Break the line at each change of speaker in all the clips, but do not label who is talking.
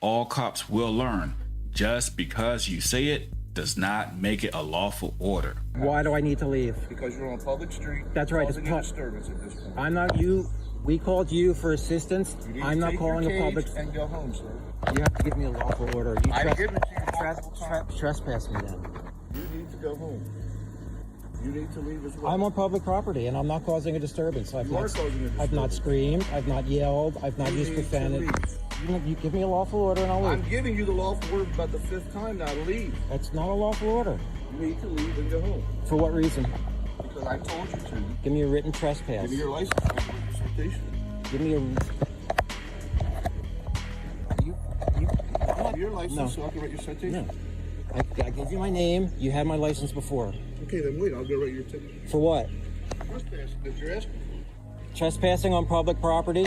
All cops will learn. Just because you say it does not make it a lawful order.
Why do I need to leave?
Because you're on a public street.
That's right.
Causing a disturbance at this point.
I'm not you. We called you for assistance. I'm not calling a public.
And go home, sir.
You have to give me a lawful order. You
I've given it to you.
trespass me then.
You need to go home. You need to leave as well.
I'm on public property and I'm not causing a disturbance.
You are causing a disturbance.
I've not screamed. I've not yelled. I've not used profanity. You give me a lawful order and I'll leave.
I'm giving you the lawful order about the 5th time now to leave.
That's not a lawful order.
You need to leave and go home.
For what reason?
Because I told you to.
Give me a written trespass.
Give me your license and your citation.
Give me a...
Give me your license so I can write your citation.
No. I gave you my name. You had my license before.
Okay, then wait. I'll go write your ticket.
For what?
Trespassing that you're asking for.
Trespassing on public property?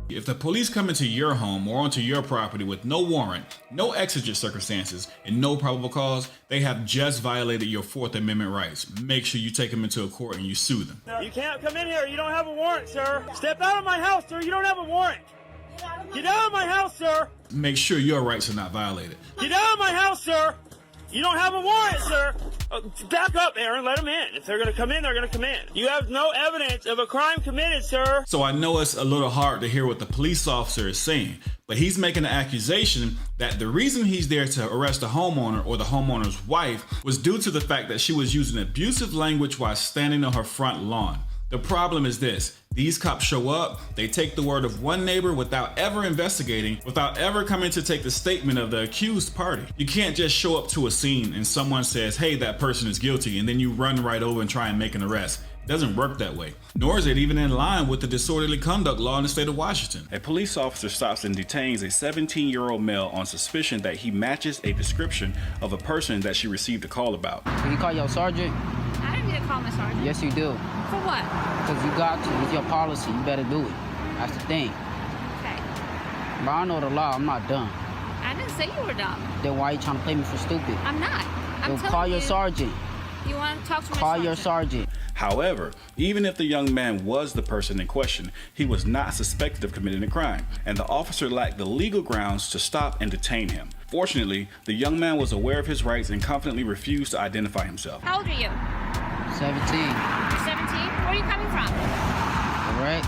If the police come into your home or onto your property with no warrant, no exigent circumstances, and no probable cause, they have just violated your 4th Amendment rights. Make sure you take them into a court and you sue them.
You can't come in here. You don't have a warrant, sir. Step out of my house, sir. You don't have a warrant. Get out of my house, sir.
Make sure your rights are not violated.
Get out of my house, sir. You don't have a warrant, sir. Back up, Aaron. Let them in. If they're going to come in, they're going to come in. You have no evidence of a crime committed, sir.
So I know it's a little hard to hear what the police officer is saying, but he's making an accusation that the reason he's there to arrest the homeowner or the homeowner's wife was due to the fact that she was using abusive language while standing on her front lawn. The problem is this. These cops show up, they take the word of one neighbor without ever investigating, without ever coming to take the statement of the accused party. You can't just show up to a scene and someone says, hey, that person is guilty, and then you run right over and try and make an arrest. It doesn't work that way. Nor is it even in line with the disorderly conduct law in the state of Washington. A police officer stops and detains a 17-year-old male on suspicion that he matches a description of a person that she received a call about.
Can you call your sergeant?
I didn't need to call my sergeant.
Yes, you do.
For what?
Because you got to. It's your policy. You better do it. That's the thing.
Okay.
But I know the law. I'm not dumb.
I didn't say you were dumb.
Then why are you trying to play me for stupid?
I'm not. I'm telling
call your
you,
sergeant.
You want to talk to my
Call
sergeant?
your sergeant.
However, even if the young man was the person in question, he was not suspected of committing a crime, and the officer lacked the legal grounds to stop and detain him. Fortunately, the young man was aware of his rights and confidently refused to identify himself.
How old are you?
17.
You're 17? Where are you coming from?
The wreck.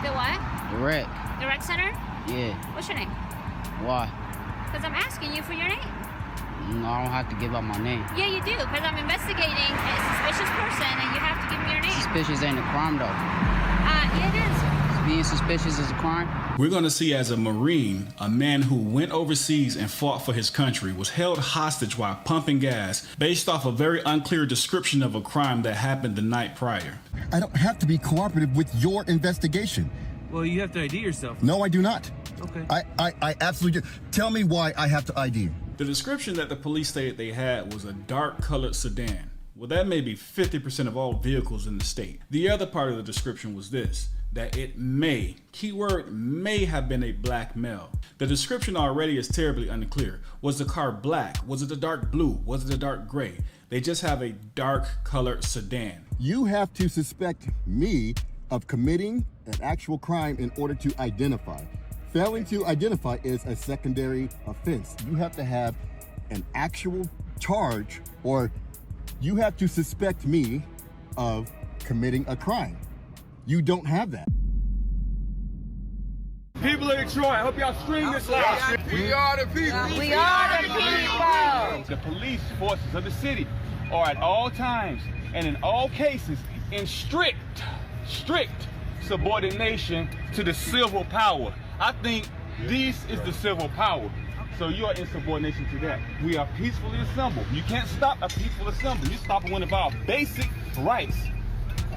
The what?
The wreck.
The rec center?
Yeah.
What's your name?
Why?
Because I'm asking you for your name.
No, I don't have to give out my name.
Yeah, you do, because I'm investigating a suspicious person, and you have to give me your name.
Suspicious ain't a crime, though.
Yeah, it is.
Being suspicious is a crime?
We're going to see as a Marine, a man who went overseas and fought for his country was held hostage while pumping gas based off a very unclear description of a crime that happened the night prior.
I don't have to be cooperative with your investigation.
Well, you have to ID yourself.
No, I do not.
Okay.
I absolutely do. Tell me why I have to ID.
The description that the police stated they had was a dark colored sedan. Well, that may be 50% of all vehicles in the state. The other part of the description was this, that it may, keyword may have been a black male. The description already is terribly unclear. Was the car black? Was it a dark blue? Was it a dark gray? They just have a dark colored sedan.
You have to suspect me of committing an actual crime in order to identify. Failing to identify is a secondary offense. You have to have an actual charge, or you have to suspect me of committing a crime. You don't have that.
People of Detroit, I hope y'all stream this live.
We are the people.
We are the people.
The police forces of the city are at all times and in all cases in strict subordination to the civil power. I think this is the civil power. So you are in subordination to that. We are peacefully assembled. You can't stop a peaceful assembly. You stop one of our basic rights.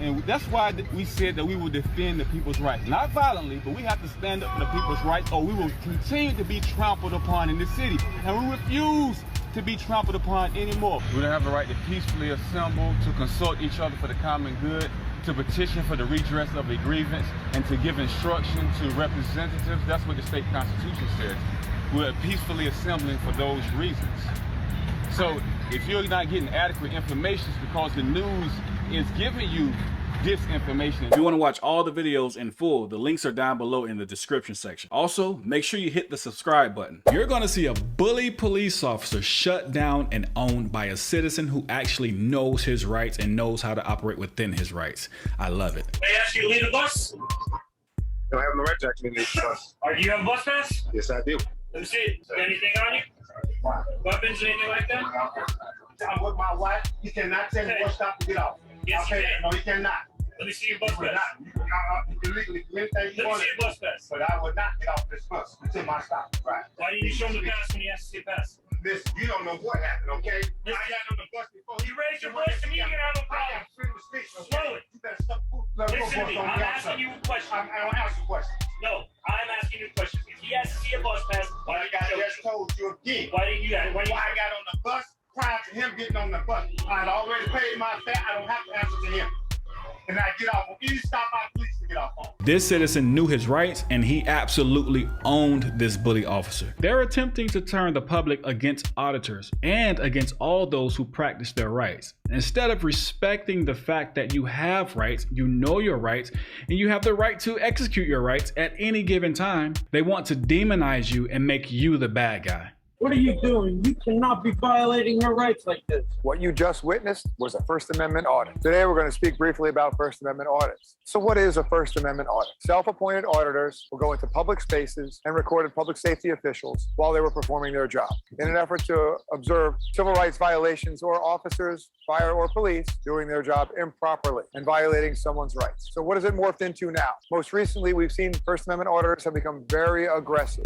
And that's why we said that we will defend the people's rights. Not violently, but we have to stand up for the people's rights, or we will continue to be trampled upon in this city. And we refuse to be trampled upon anymore. We don't have the right to peacefully assemble, to consult each other for the common good, to petition for the redress of a grievance, and to give instruction to representatives. That's what the state constitution says. We're peacefully assembling for those reasons. So if you're not getting adequate information, it's because the news is giving you disinformation.
If you want to watch all the videos in full, the links are down below in the description section. Also, make sure you hit the subscribe button. You're going to see a bully police officer shut down and owned by a citizen who actually knows his rights and knows how to operate within his rights. I love it.
May I ask you to leave the bus?
No, I have no right to actually leave the bus.
Do you have a bus pass?
Yes, I do.
Let me see it. Anything on you? Weapons, anything like that?
I'm with my wife. He cannot tell me what stop to get off.
Yes, you can.
No, he cannot.
Let me see your bus pass.
You can legally do anything you
Let me
want.
see your bus pass.
But I would not get off this bus until my stop. Right.
Why didn't you show him the pass when he asked to see a pass?
This, you don't know what happened, okay? I got on the bus before.
You raised your voice to me, you can have no problem. Slow it.
You better stop.
Listen to me. I'm asking you a question.
I don't ask you questions.
No, I'm asking you a question. If he asked to see a bus pass, why didn't
I
you
just told you again.
Why didn't you?
Why I got on the bus prior to him getting on the bus. I had already paid my fare. I don't have to answer to him. And I get off on any stop by police to get off on.
This citizen knew his rights and he absolutely owned this bully officer. They're attempting to turn the public against auditors and against all those who practice their rights. Instead of respecting the fact that you have rights, you know your rights, and you have the right to execute your rights at any given time, they want to demonize you and make you the bad guy.
What are you doing? You cannot be violating your rights like this.
What you just witnessed was a First Amendment audit. Today, we're going to speak briefly about First Amendment audits. So what is a First Amendment audit? Self-appointed auditors will go into public spaces and record public safety officials while they were performing their job in an effort to observe civil rights violations or officers, fire or police, doing their job improperly and violating someone's rights. So what has it morphed into now? Most recently, we've seen First Amendment auditors have become very aggressive.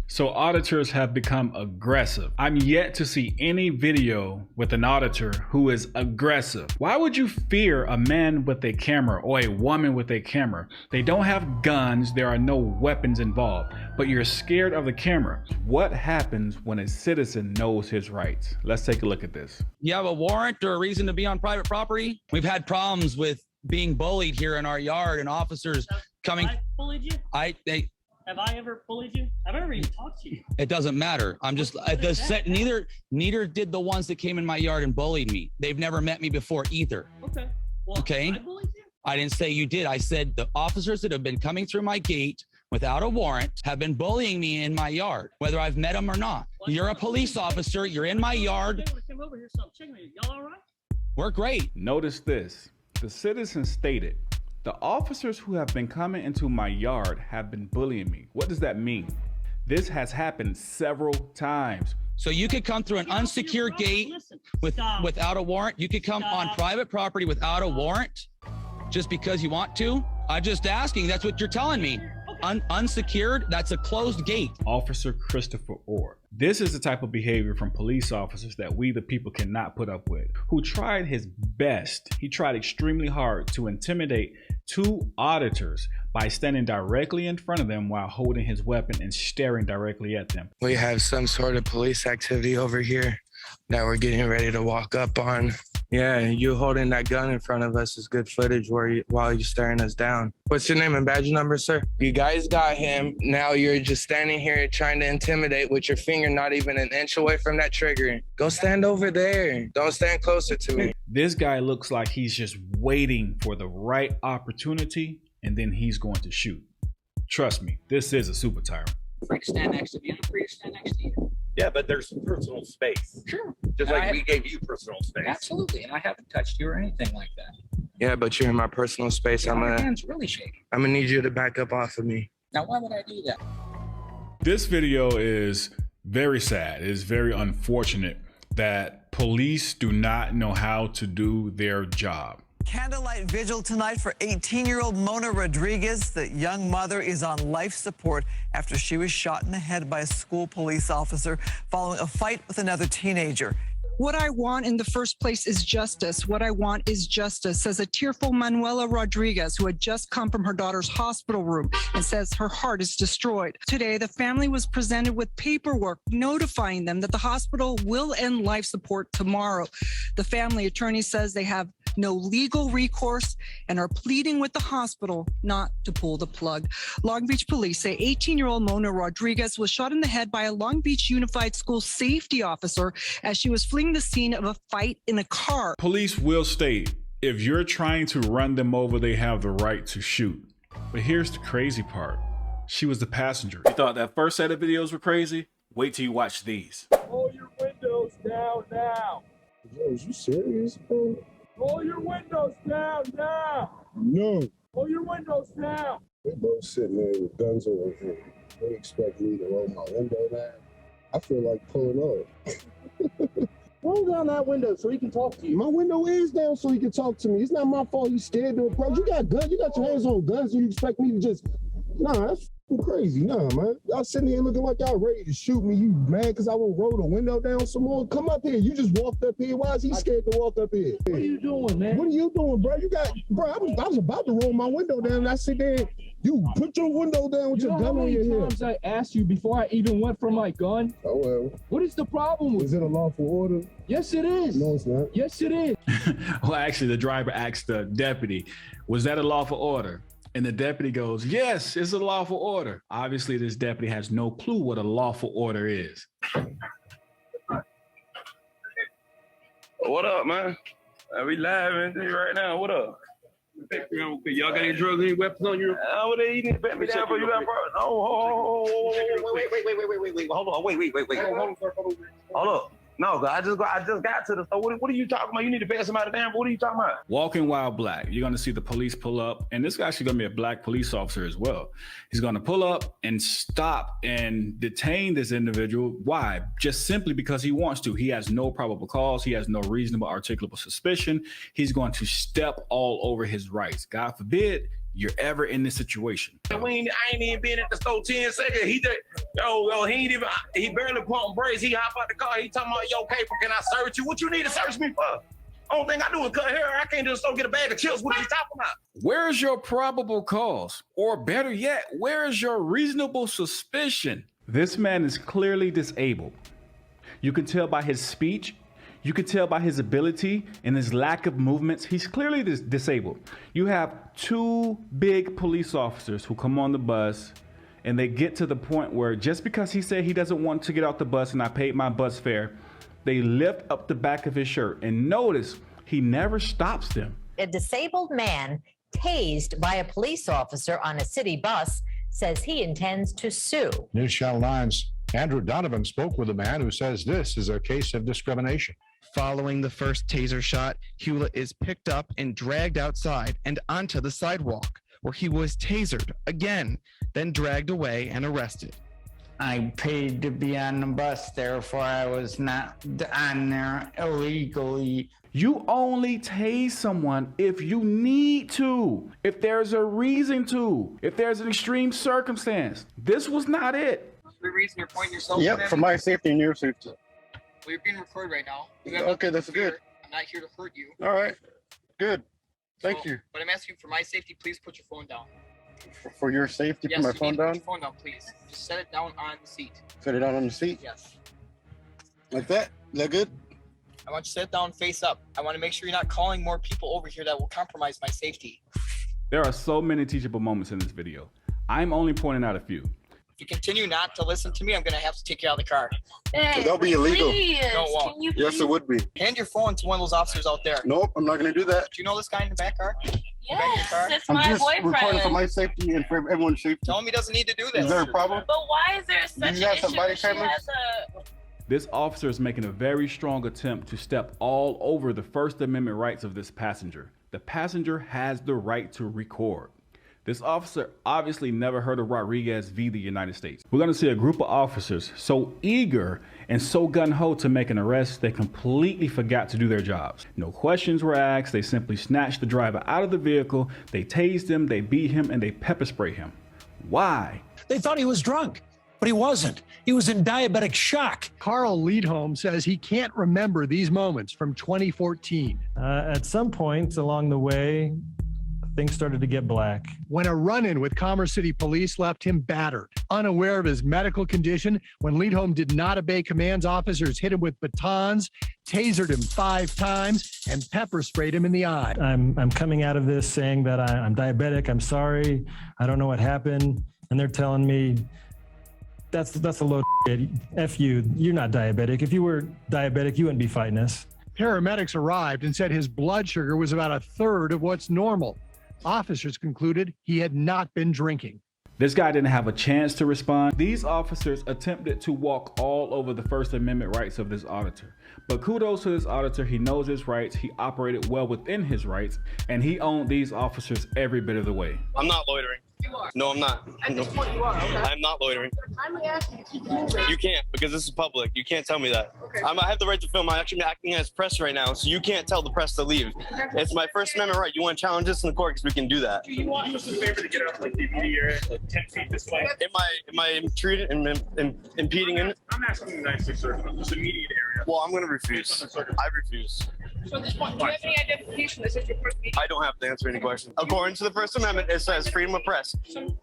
So auditors have become aggressive. I'm yet to see any video with an auditor who is aggressive. Why would you fear a man with a camera or a woman with a camera? They don't have guns, there are no weapons involved, but you're scared of the camera. What happens when a citizen knows his rights? Let's take a look at this.
You have a warrant or a reason to be on private property? We've had problems with being bullied here in our yard and officers coming.
Have I bullied you? Have I ever bullied you? I've never even talked to you.
It doesn't matter. I'm just neither did the ones that came in my yard and bullied me. They've never met me before either.
Okay. Well,
okay.
I bullied you?
I didn't say you did. I said the officers that have been coming through my gate without a warrant have been bullying me in my yard, whether I've met them or not.
Well,
you're a police officer. You're in my yard.
Came over here, so check me. Y'all all right?
We're great.
Notice this. The citizen stated, "The officers who have been coming into my yard have been bullying me." What does that mean? This has happened several times.
So you could come through an unsecured gate without a warrant. You could come on private property without a warrant just because you want to. I'm just asking. That's what you're telling me. Unsecured, that's a closed gate.
Officer Christopher Orr. This is the type of behavior from police officers that we the people cannot put up with. Who tried his best. He tried extremely hard to intimidate two auditors by standing directly in front of them while holding his weapon and staring directly at them.
We have some sort of police activity over here that we're getting ready to walk up on. Yeah, you holding that gun in front of us is good footage while you're staring us down. What's your name and badge number, sir? You guys got him. Now you're just standing here trying to intimidate with your finger not even an inch away from that trigger. Go stand over there. Don't stand closer to me.
This guy looks like he's just waiting for the right opportunity and then he's going to shoot. Trust me, this is a super tyrant.
Free to stand next to me. I'm free to stand next to you.
Yeah, but there's personal space.
Sure.
Just like we gave you personal space.
Absolutely, and I haven't touched you or anything like that.
Yeah, but you're in my personal space.
Yeah, my hand's really shaking.
I'm gonna need you to back up off of me.
Now, why would I do that?
This video is very sad. It is very unfortunate that police do not know how to do their job.
Candlelight vigil tonight for 18-year-old Mona Rodriguez. The young mother is on life support after she was shot in the head by a school police officer following a fight with another teenager.
What I want in the first place is justice. What I want is justice, says a tearful Manuela Rodriguez, who had just come from her daughter's hospital room and says her heart is destroyed. Today, the family was presented with paperwork notifying them that the hospital will end life support tomorrow. The family attorney says they have no legal recourse and are pleading with the hospital not to pull the plug. Long Beach police say 18-year-old Mona Rodriguez was shot in the head by a Long Beach Unified School safety officer as she was fleeing the scene of a fight in a car.
Police will state If you're trying to run them over, they have the right to shoot. But here's the crazy part. She was the passenger. You thought that first set of videos were crazy? Wait till you watch these.
Roll your windows down now.
Yo, is you serious, bro?
Roll your windows down now.
No.
Roll your windows down.
They both sitting there with guns over here. They expect me to roll my window down. I feel like pulling off.
Roll down that window so he can talk to you.
My window is down so he can talk to me. It's not my fault you scared to approach. You got guns. You got your hands on guns. You expect me to just... Nah, that's crazy. Nah, man. Y'all sitting here looking like y'all ready to shoot me. You mad because I won't roll the window down some more? Come up here. You just walked up here. Why is he scared to walk up here?
What are you doing, man?
What are you doing, bro? Bro, I was about to roll my window down and I sit there. You put your window down with your gun on your head.
Times I asked you before I even went for my gun?
Oh, well.
What is the problem with it?
Is it a lawful order?
Yes, it is.
No, it's not.
Yes, it is.
Well, actually, the driver asked the deputy, was that a lawful order? And the deputy goes, yes, it's a lawful order. Obviously, this deputy has no clue what a lawful order is.
What up, man? We live right now. What up?
Y'all got any drugs, any weapons on you?
What they eating? Bet me down, bro. You got, bro. Oh, wait. Hold on. Wait. Hold up. No, I just got to the store. What are you talking about? You need to pay somebody down. What are you talking about?
Walking while black. You're going to see the police pull up, and this is actually going to be a black police officer as well. He's going to pull up and stop and detain this individual. Why? Just simply because he wants to. He has no probable cause. He has no reasonable articulable suspicion. He's going to step all over his rights. God forbid you're ever in this situation.
I ain't even been at the store 10 seconds. He barely pumped brakes. He hop out the car. He talking about, yo, paper, can I search you? What you need to search me for? Only thing I do is cut hair. I can't just go get a bag of chips. What are you talking about?
Where is your probable cause? Or better yet, where is your reasonable suspicion? This man is clearly disabled. You can tell by his speech. You can tell by his ability and his lack of movements. He's clearly disabled. You have two big police officers who come on the bus and they get to the point where just because he said he doesn't want to get off the bus and I paid my bus fare, they lift up the back of his shirt and notice he never stops them.
A disabled man tased by a police officer on a city bus says he intends to sue.
News Channel 9's Andrew Donovan spoke with a man who says this is a case of discrimination.
Following the first taser shot, Hewlett is picked up and dragged outside and onto the sidewalk, where he was tasered again, then dragged away and arrested.
I paid to be on the bus, therefore I was not on there illegally.
You only tase someone if you need to, if there's a reason to, if there's an extreme circumstance. This was not it.
The reason you're pointing yourself.
Yep, for my safety and your safety.
Well, you're being recorded right now.
Okay, that's good.
I'm not here to hurt you.
All right, good. Thank you.
But I'm asking you for my safety. Please put your phone down.
For your safety,
yes,
put my phone down?
Put your phone down, please. Just set it down on the seat.
Set it down on the seat?
Yes.
Like that? Is that good?
I want you to set it down face up. I want to make sure you're not calling more people over here that will compromise my safety.
There are so many teachable moments in this video. I'm only pointing out a few.
If you continue not to listen to me, I'm going to have to take you out of the car.
Hey, that'll be illegal.
Please, no, it won't.
Yes, it would be.
Hand your phone to one of those officers out there.
Nope, I'm not going to do that.
Do you know this guy in the back car?
Yes, that's
I'm
my
just
boyfriend.
recording for my safety and for everyone's safety.
Tell him he doesn't need to do this.
Is there a problem?
But why is there such
You have
an
some
issue
body
if she
cameras?
has a...
This officer is making a very strong attempt to step all over the First Amendment rights of this passenger. The passenger has the right to record. This officer obviously never heard of Rodriguez v. the United States. We're going to see a group of officers so eager and so gung-ho to make an arrest, they completely forgot to do their jobs. No questions were asked. They simply snatched the driver out of the vehicle. They tased him, they beat him, and they pepper sprayed him. Why?
They thought he was drunk, but he wasn't. He was in diabetic shock.
Carl Liedholm says he can't remember these moments from 2014.
At some point along the way, things started to get black.
When a run-in with Commerce City Police left him battered. Unaware of his medical condition, when Liedholm did not obey commands, officers hit him with batons, tasered him 5 times, and pepper sprayed him in the eye.
I'm coming out of this saying that I'm diabetic, I'm sorry, I don't know what happened. And they're telling me, that's a load of shit. F you, you're not diabetic. If you were diabetic, you wouldn't be fighting us.
Paramedics arrived and said his blood sugar was about a third of what's normal. Officers concluded he had not been drinking.
This guy didn't have a chance to respond. These officers attempted to walk all over the First Amendment rights of this auditor. But kudos to this auditor, he knows his rights, he operated well within his rights, and he owned these officers every bit of the way.
I'm not loitering.
You are.
No, I'm not.
At this point, you are. Okay.
I'm not loitering.
I'm asking you to keep moving.
You can't, because this is public. You can't tell me that.
Okay.
I have the right to film. I'm actually acting as press right now, so you can't tell the press to leave. It's my First Amendment right. You want to challenge this in the court, because we can do that.
Do you want us to favor to get up like the immediate area, like 10 feet this way?
Am I impeding in it?
I'm asking you nicely, sir. This immediate area.
Well, I'm going to refuse. I refuse.
So at this point, do you have any identification that says you're supposed to be?
I don't have to answer any questions. According to the First Amendment, it says freedom of press.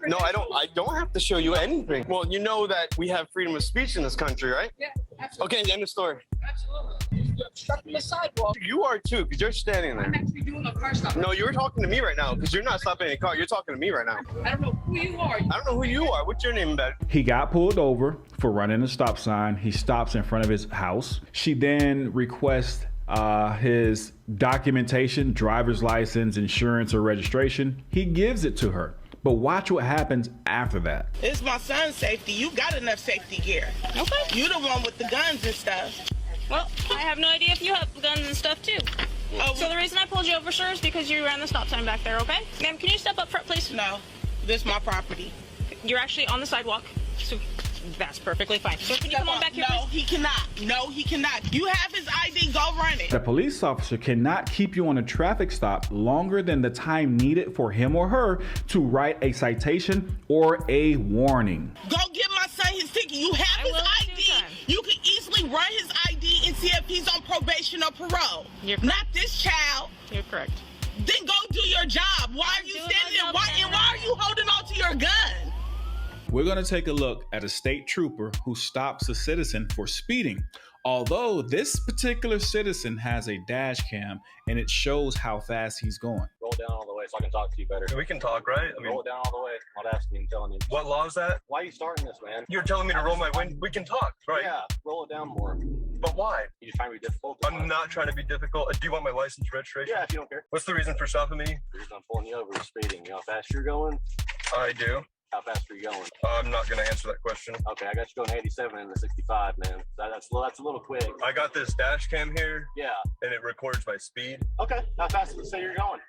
No, I don't have to show you anything. Well, you know that we have freedom of speech in this country, right?
Yeah, absolutely.
Okay, end of story.
Absolutely. You're obstructing the sidewalk.
You are too, because you're standing there.
I'm actually doing a car stop.
No, you're talking to me right now, because you're not stopping any car. You're talking to me right now.
I don't know who you are.
I don't know who you are. What's your name, Ben?
He got pulled over for running a stop sign. He stops in front of his house. She then requests his documentation, driver's license, insurance, or registration. He gives it to her. But watch what happens after that.
It's my son's safety. You got enough safety gear. Okay. You the one with the guns and stuff.
Well, I have no idea if you have guns and stuff too.
Oh,
So the reason I pulled you over, sir, is because you ran the stop sign back there, okay? Ma'am, can you step up front, please?
No, this is my property.
You're actually on the sidewalk, so that's perfectly fine. So can you come on back here,
No,
please?
he cannot. No, he cannot. You have his ID. Go run it.
The police officer cannot keep you on a traffic stop longer than the time needed for him or her to write a citation or a warning.
Go get my son his ticket. You have his ID. You can easily run his ID and see if he's on probation or parole. Not this child.
You're correct.
Then go do your job. Why are you standing there? Why are you holding on to your gun?
We're going to take a look at a state trooper who stops a citizen for speeding. Although this particular citizen has a dash cam and it shows how fast he's going.
Roll it down all the way so I can talk to you better.
We can talk, right? I mean,
roll it down all the way. I'm not asking you, I'm telling you.
What law is that?
Why are you starting this, man?
You're telling me to roll my window. We can talk, right?
Yeah, roll it down more.
But why?
You just trying to be difficult?
I'm not trying to be difficult. Do you want my license registration?
Yeah, if you don't care.
What's the reason for stopping me?
The reason I'm pulling you over is speeding. You know how fast you're going?
I do.
How fast are you going?
I'm not going to answer that question.
Okay, I got you going 87 and the 65, man. That's a little quick.
I got this dash cam here.
Yeah.
And it records my speed.
Okay, how fast does it say you're going?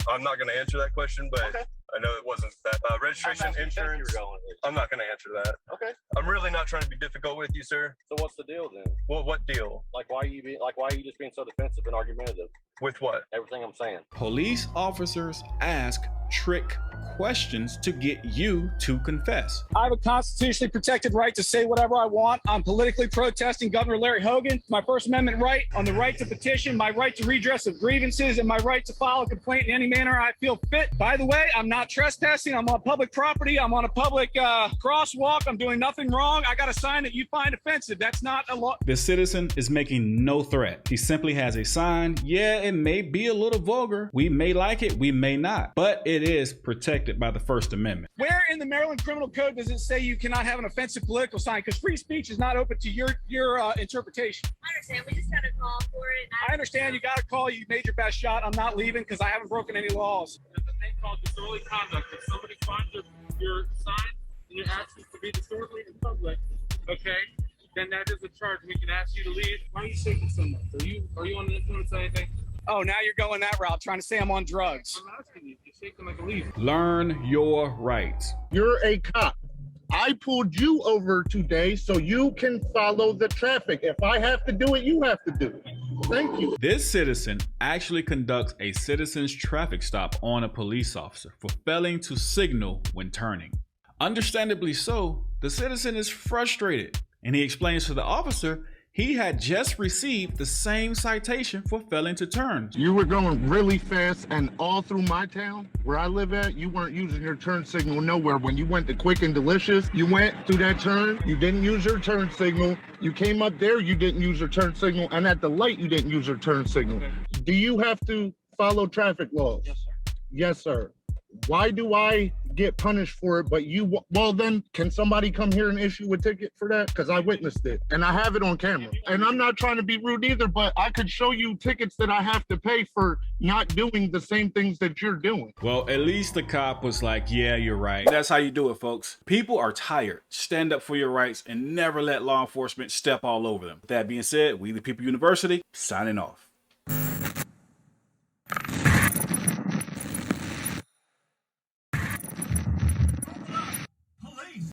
I'm not going to answer that question, but
okay.
I know it wasn't that. Registration, insurance. I'm not going to answer that.
Okay.
I'm really not trying to be difficult with you, sir.
So what's the deal then?
Well, what deal?
Why are you just being so defensive and argumentative?
With what?
Everything I'm saying.
Police officers ask trick questions to get you to confess.
I have a constitutionally protected right to say whatever I want. I'm politically protesting Governor Larry Hogan. My First Amendment right on the right to petition, my right to redress of grievances, and my right to file a complaint in any manner I feel fit. By the way, I'm not trespassing. I'm on public property. I'm on a public crosswalk. I'm doing nothing wrong. I got a sign that you find offensive. That's not a law.
The citizen is making no threat. He simply has a sign. Yeah, it may be a little vulgar. We may like it, we may not, but it is protected by the First Amendment.
Where in the Maryland Criminal Code does it say you cannot have an offensive political sign? Because free speech is not open to your interpretation.
I understand. We just got a call for it.
I understand you got a call. You made your best shot. I'm not leaving because I haven't broken any laws.
There's a thing called disorderly conduct. If somebody finds your sign and your actions to be disorderly in public, okay, then that is a charge. We can ask you to leave. Why are you shaking so much? Are you on the influence of anything?
Oh, now you're going that route, trying to say I'm on drugs.
I'm asking you. You're shaking like a leaf.
Learn your rights.
You're a cop. I pulled you over today so you can follow the traffic. If I have to do it, you have to do it. Thank you.
This citizen actually conducts a citizen's traffic stop on a police officer for failing to signal when turning. Understandably so, the citizen is frustrated, and he explains to the officer he had just received the same citation for failing to turn.
You were going really fast, and all through my town, where I live at, you weren't using your turn signal nowhere. When you went to Quick and Delicious, you went through that turn, you didn't use your turn signal. You came up there, you didn't use your turn signal, and at the light, you didn't use your turn signal. Do you have to follow traffic laws?
Yes, sir.
Yes, sir. Why do I
get punished for it, but well, then can somebody come here and issue a ticket for that? Because I witnessed it and I have it on camera. And I'm not trying to be rude either, but I could show you tickets that I have to pay for not doing the same things that you're doing.
Well, at least the cop was like, yeah, you're right. That's how you do it, folks. People are tired. Stand up for your rights and never let law enforcement step all over them. With that being said, We the People University, signing off.